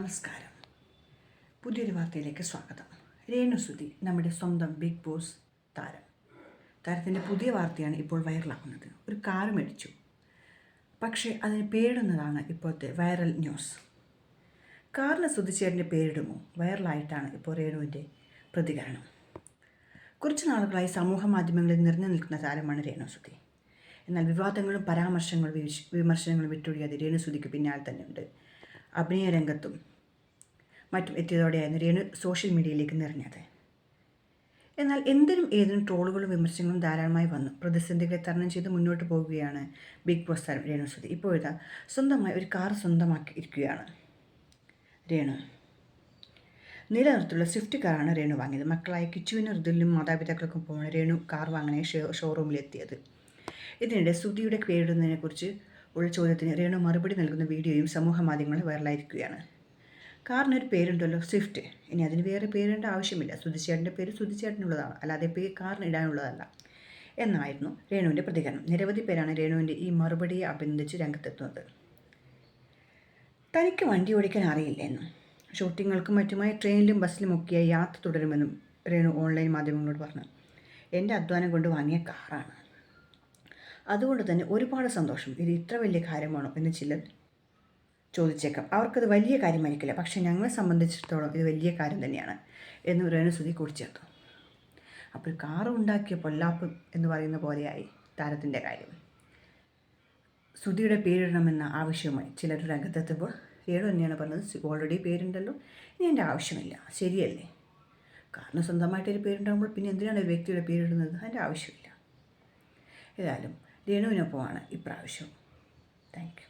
നമസ്കാരം. പുതിയൊരു വാർത്തയിലേക്ക് സ്വാഗതം. രേണുസുതി നമ്മുടെ സ്വന്തം ബിഗ് ബോസ് താരത്തിൻ്റെ പുതിയ വാർത്തയാണ് ഇപ്പോൾ വൈറലാകുന്നത്. ഒരു കാർ മേടിച്ചു, പക്ഷേ അതിന് പേരിടുന്നതാണ് ഇപ്പോഴത്തെ വൈറൽ ന്യൂസ്. കാറിന് സുധിച്ചേട്ടൻ്റെ പേരിടുമോ? വൈറലായിട്ടാണ് ഇപ്പോൾ രേണുവിൻ്റെ പ്രതികരണം. കുറച്ച് നാളുകളായി സമൂഹ മാധ്യമങ്ങളിൽ നിറഞ്ഞു നിൽക്കുന്ന താരമാണ് രേണുസുതി. എന്നാൽ വിവാദങ്ങളും പരാമർശങ്ങളും വിമർശനങ്ങളും വിട്ടൊഴിയാതെ രേണുസുതിക്ക് പിന്നാലെ തന്നെയുണ്ട്. അഭിനയ രംഗത്തും മറ്റും എത്തിയതോടെയായിരുന്നു രേണു സോഷ്യൽ മീഡിയയിലേക്ക് നിറഞ്ഞത്. എന്നാൽ എന്തിനും ഏതിനും ട്രോളുകളും വിമർശനങ്ങളും ധാരാളമായി വന്നു. പ്രതിസന്ധികളെ തരണം ചെയ്ത് മുന്നോട്ട് പോവുകയാണ് ബിഗ് ബോസ് താരം രേണുസുതി. ഇപ്പോഴത്തെ സ്വന്തമായി ഒരു കാർ സ്വന്തമാക്കിയിരിക്കുകയാണ് രേണു. നിലനിർത്തുള്ള സ്വിഫ്റ്റ് കാറാണ് രേണു വാങ്ങിയത്. മക്കളായ കിച്ചുവിനും ഋതുലിനും മാതാപിതാക്കൾക്കും പോകാൻ രേണു കാർ വാങ്ങാനായി ഷോറൂമിലെത്തിയത്. ഇതിനിടെ സുധിയുടെ പേരിടുന്നതിനെക്കുറിച്ച് ഉള്ള ചോദ്യത്തിന് രേണു മറുപടി നൽകുന്ന വീഡിയോയും സമൂഹ മാധ്യമങ്ങളിൽ വൈറലായിരിക്കുകയാണ്. കാറിനൊരു പേരുണ്ടല്ലോ, സ്വിഫ്റ്റ്. ഇനി അതിന് വേറെ പേരിടേണ്ട ആവശ്യമില്ല. സുധിച്ചേട്ടൻ്റെ പേര് സുധിച്ചേട്ടനുള്ളതാണ്, അല്ലാതെ കാറിന് ഇടാനുള്ളതല്ല എന്നായിരുന്നു രേണുവിൻ്റെ പ്രതികരണം. നിരവധി പേരാണ് രേണുവിൻ്റെ ഈ മറുപടിയെ അഭിനന്ദിച്ച് രംഗത്തെത്തുന്നത്. തനിക്ക് വണ്ടി ഓടിക്കാൻ അറിയില്ലെന്നും ഷൂട്ടിങ്ങുകൾക്കും മറ്റുമായി ട്രെയിനിലും ബസ്സിലുമൊക്കെയായി യാത്ര തുടരുമെന്നും രേണു ഓൺലൈൻ മാധ്യമങ്ങളോട് പറഞ്ഞു. എൻ്റെ അധ്വാനം കൊണ്ട് വാങ്ങിയ കാറാണ്, അതുകൊണ്ട് തന്നെ ഒരുപാട് സന്തോഷം. ഇത് ഇത്ര വലിയ കാര്യമാണോ എന്ന് ചിലർ ചോദിച്ചേക്കാം. അവർക്കത് വലിയ കാര്യമായിരിക്കില്ല, പക്ഷേ ഞങ്ങളെ സംബന്ധിച്ചിടത്തോളം ഇത് വലിയ കാര്യം തന്നെയാണ് എന്ന് രേണുസുതി കൂട്ടിച്ചേർത്തു. അപ്പോൾ കാറ് ഉണ്ടാക്കിയ പൊല്ലാപ്പ് എന്ന് പറയുന്ന പോലെയായി താരത്തിൻ്റെ കാര്യം. സുധിയുടെ പേരിടണമെന്ന ആവശ്യവുമായി ചിലർ രംഗത്തെത്തുമ്പോൾ രേണു തന്നെയാണ് പറഞ്ഞത്, ഓൾറെഡി പേരുണ്ടല്ലോ, ഇനി എൻ്റെ ആവശ്യമില്ല. ശരിയല്ലേ? കാറിന് സ്വന്തമായിട്ടൊരു പേരുണ്ടാകുമ്പോൾ പിന്നെ എന്തിനാണ് ഒരു വ്യക്തിയുടെ പേരിടുന്നത്? അതിൻ്റെ ആവശ്യമില്ല. ഏതായാലും രേണുവിനൊപ്പമാണ് ഇപ്രാവശ്യം. Thank you.